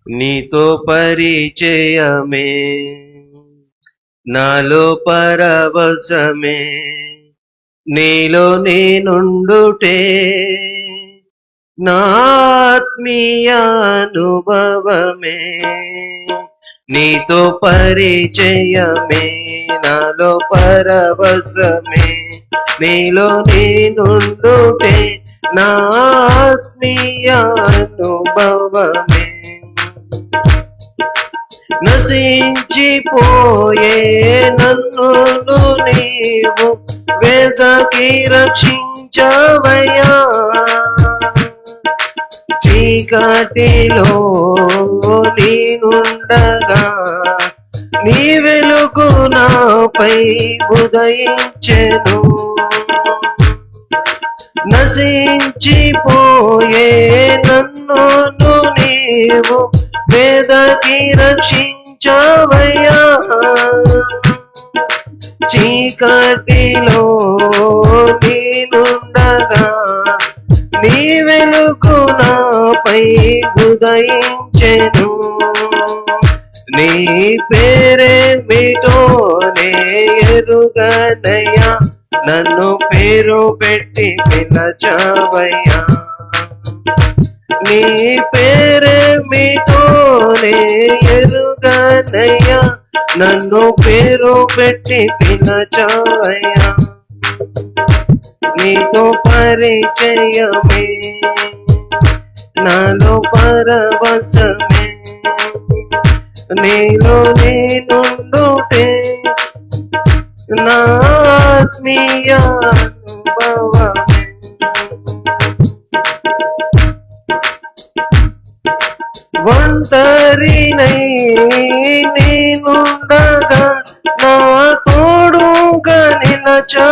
నీతో పరిచయమే నాలో పరవశమే, నీలో నేనుండుటే నా ఆత్మీయ అనుభవమే. నీతో పరిచయమే నాలో పరవశమే, నీలో నేనుండుటే నా ఆత్మీయ అనుభవమే. నశించిపోయే నన్ను నీవు వెదకి రక్షించవయ్యా, చీకటిలో నేనుండగా నీ వెలుగు నాపై ఉదయించెను. నశించిపోయే నన్ను నీవు వెదకి రక్షించవయ్యా, చీకటిలో నేనుండగా నీ వెలుగు నాపై ఉదయించెను. నీ పేరేమిటో నే ఎరుగనయ్యా, నన్ను పేరు పెట్టి పిలచవయ్యా. నీ పేరేమిటో నే ఎరుగనయ్యా, నన్ను పేరు పెట్టి పిలచవయ్యా. నీతో పరిచయమే నాలో పరవశమే, నీలో నేనుండుటే నా ఆత్మీయ అనుభవమే. ఒంటరినై నేనుండగా నా తోడుగా నిలచా